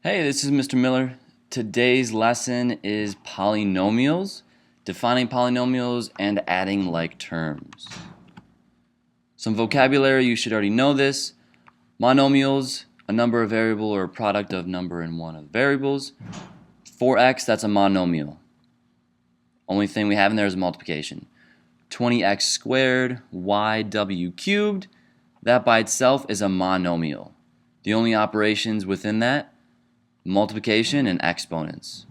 Hey, this is Mr. Miller. Today's lesson is polynomials, defining polynomials, and adding like terms. Some vocabulary, you should already know this. Monomials, a number, a variable, or a product of number and one of variables. 4x, that's a monomial. Only thing we have in there is multiplication. 20x squared, yw cubed, that by itself is a monomial. The only operations within that, multiplication and exponents.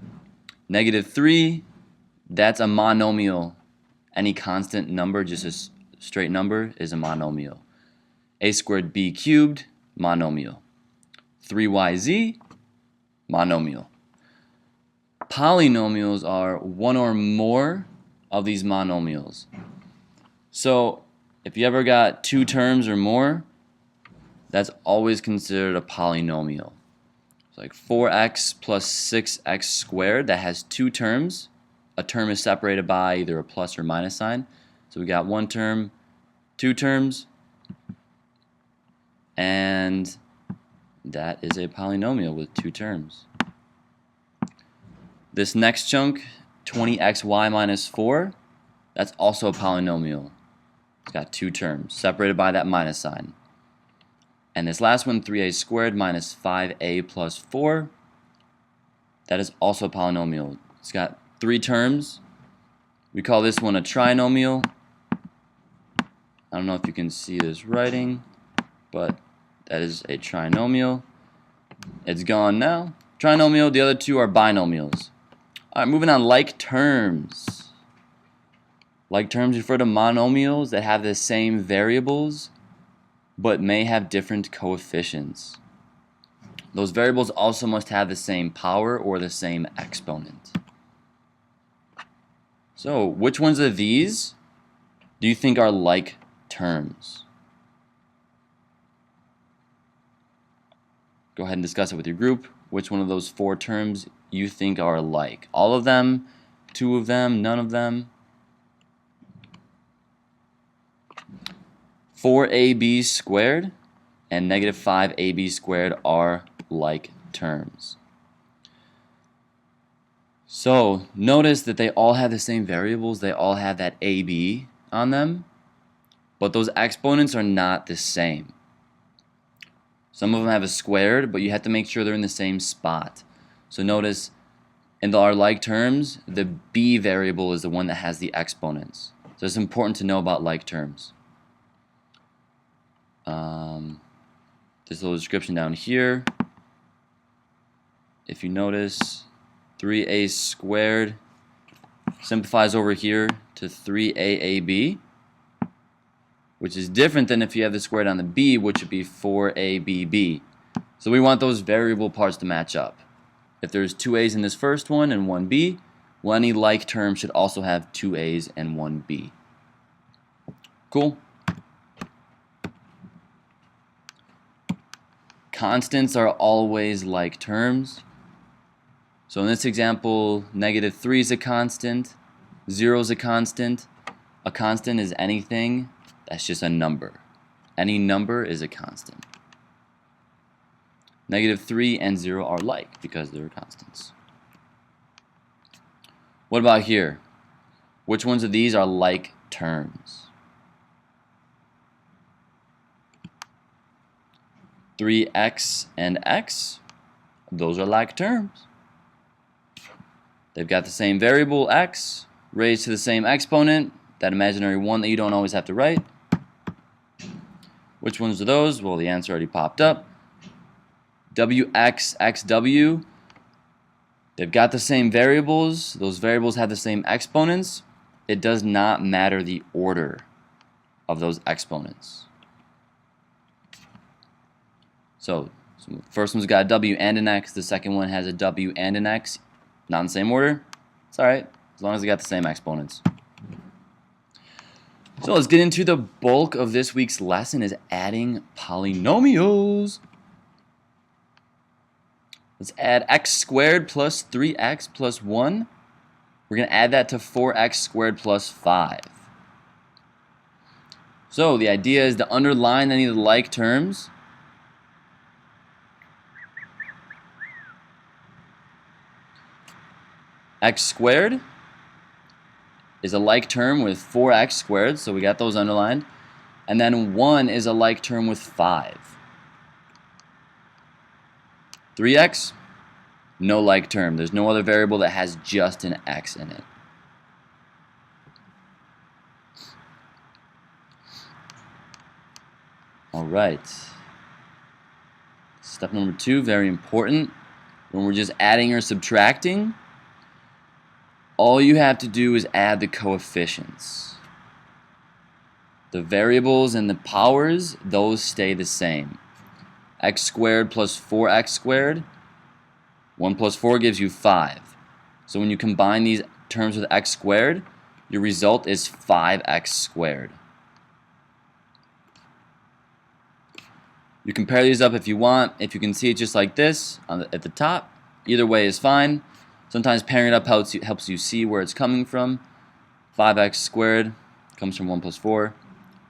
-3, that's a monomial. Any constant number, just a straight number, is a monomial. A squared b cubed, monomial. 3yz, monomial. Polynomials are one or more of these monomials. So if you ever got two terms or more, that's always considered a polynomial. Like 4x plus 6x squared, that has two terms. A term is separated by either a plus or minus sign. So we got one term, two terms, and that is a polynomial with two terms. This next chunk, 20xy minus 4, that's also a polynomial. It's got two terms, separated by that minus sign. And this last one, 3a squared minus 5a plus 4, that is also a polynomial. It's got three terms. We call this one a trinomial. I don't know if you can see this writing, but that is a trinomial. It's gone now. Trinomial, the other two are binomials. All right, moving on, like terms. Like terms refer to monomials that have the same variables but may have different coefficients. Those variables also must have the same power or the same exponent. So, which ones of these do you think are like terms? Go ahead and discuss it with your group. Which one of those four terms you think are like? All of them? Two of them? None of them? 4ab squared and -5ab squared are like terms. So notice that they all have the same variables. They all have that ab on them, but those exponents are not the same. Some of them have a squared, but you have to make sure they're in the same spot. So notice in our like terms, the b variable is the one that has the exponents. So it's important to know about like terms. This little description down here, if you notice, 3a squared simplifies over here to 3aab, which is different than if you have the squared on the b, which would be 4abb. So we want those variable parts to match up. If there's two a's in this first one and one b, well, any like term should also have two a's and one b. Cool? Constants are always like terms. So in this example, -3 is a constant, 0 is a constant. A constant is anything that's just a number. Any number is a constant. -3 and 0 are like because they're constants. What about here? Which ones of these are like terms? 3x and x, those are like terms. They've got the same variable x raised to the same exponent, that imaginary one that you don't always have to write. Which ones are those? Well, the answer already popped up. wx, xw, they've got the same variables. Those variables have the same exponents. It does not matter the order of those exponents. So the first one's got a w and an x, the second one has a w and an x, not in the same order. It's alright, as long as they got the same exponents. So let's get into the bulk of this week's lesson, is adding polynomials. Let's add x squared plus 3x plus 1. We're going to add that to 4x squared plus 5. So the idea is to underline any of the like terms X squared is a like term with 4x squared, so we got those underlined. And then 1 is a like term with 5. 3x, no like term. There's no other variable that has just an x in it. All right. Step number 2, very important. When we're just adding or subtracting, all you have to do is add the coefficients. The variables and the powers, those stay the same. X squared plus 4x squared, 1 plus 4 gives you 5. So when you combine these terms with x squared, your result is 5x squared. You can pair these up if you want. If you can see it just like this at the top, either way is fine. Sometimes pairing it up helps you see where it's coming from. 5x squared comes from 1 plus 4.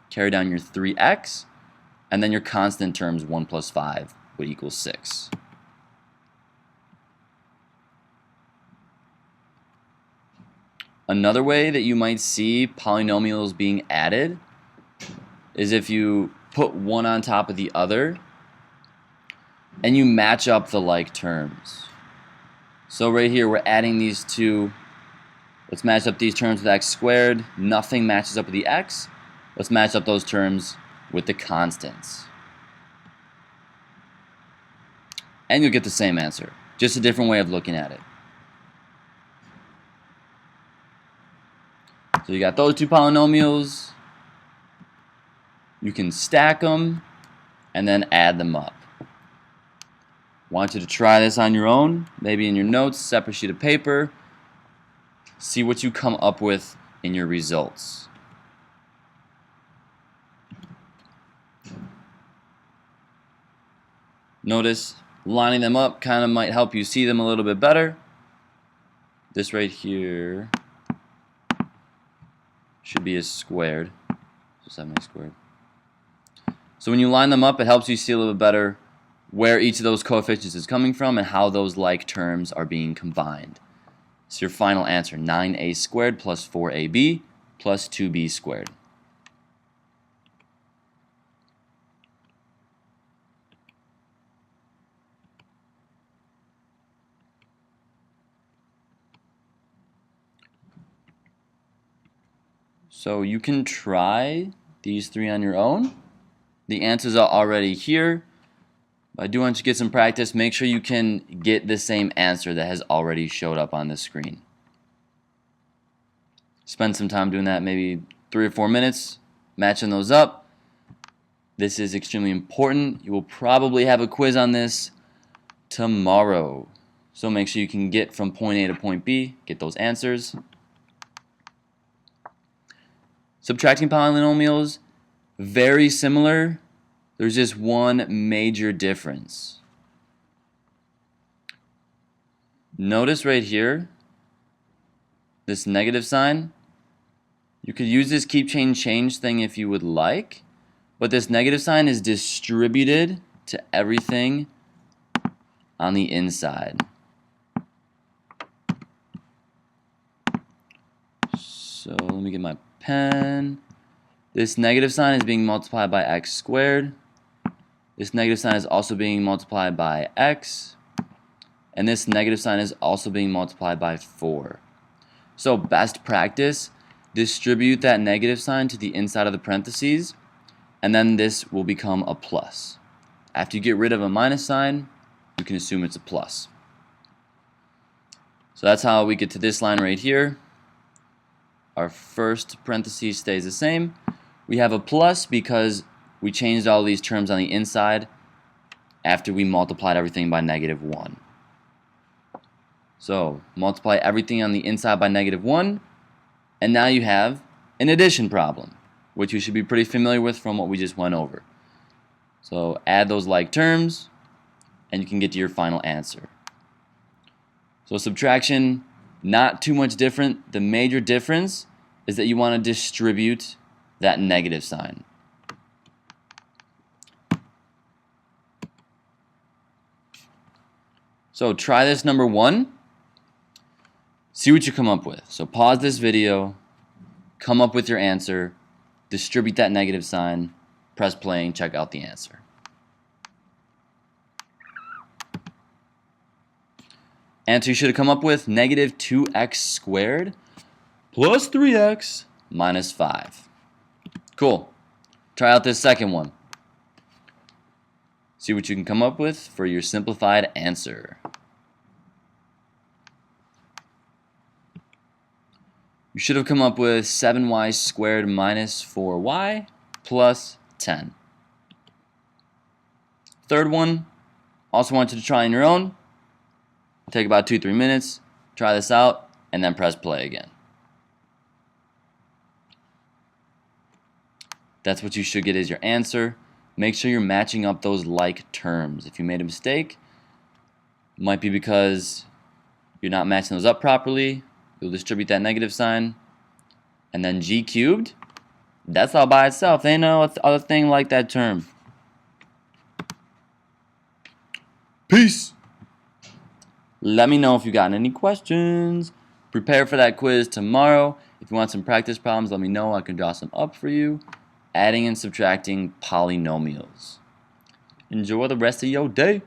Carry down your 3x, and then your constant terms 1 plus 5 would equal 6. Another way that you might see polynomials being added is if you put one on top of the other and you match up the like terms. So right here we're adding these two. Let's match up these terms with x squared. Nothing matches up with the x. Let's match up those terms with the constants. And you'll get the same answer. Just a different way of looking at it. So you got those two polynomials. You can stack them and then add them up. Want you to try this on your own, maybe in your notes, separate sheet of paper. See what you come up with in your results. Notice lining them up kind of might help you see them a little bit better. This right here should be a squared. So 7a squared. So when you line them up, it helps you see a little bit better where each of those coefficients is coming from and how those like terms are being combined. So your final answer, 9a squared plus 4ab plus 2b squared. So you can try these three on your own. The answers are already here. I do want you to get some practice. Make sure you can get the same answer that has already showed up on the screen. Spend some time doing that, maybe 3 or 4 minutes, matching those up. This is extremely important. You will probably have a quiz on this tomorrow. So make sure you can get from point A to point B, get those answers. Subtracting polynomials, very similar. There's just one major difference. Notice right here, this negative sign. You could use this keep, change thing if you would like, but this negative sign is distributed to everything on the inside. So let me get my pen. This negative sign is being multiplied by x squared. This negative sign is also being multiplied by x. And this negative sign is also being multiplied by 4. So best practice, distribute that negative sign to the inside of the parentheses, and then this will become a plus. After you get rid of a minus sign, you can assume it's a plus. So that's how we get to this line right here. Our first parenthesis stays the same. We have a plus because we changed all these terms on the inside after we multiplied everything by -1. So multiply everything on the inside by -1, and now you have an addition problem, which you should be pretty familiar with from what we just went over. So add those like terms, and you can get to your final answer. So subtraction, not too much different. The major difference is that you want to distribute that negative sign. So try this number 1. See what you come up with. So pause this video, come up with your answer, distribute that negative sign, press play, and check out the answer. Answer you should have come up with, negative 2x squared plus 3x minus 5. Cool. Try out this second one. See what you can come up with for your simplified answer. You should have come up with 7y squared minus 4y plus 10. Third one, also want you to try on your own. Take about 2-3 minutes, try this out, and then press play again. That's what you should get as your answer. Make sure you're matching up those like terms. If you made a mistake, it might be because you're not matching those up properly. You'll distribute that negative sign. And then g cubed, that's all by itself. Ain't no other thing like that term. Peace. Let me know if you got any questions. Prepare for that quiz tomorrow. If you want some practice problems, let me know. I can draw some up for you. Adding and subtracting polynomials. Enjoy the rest of your day.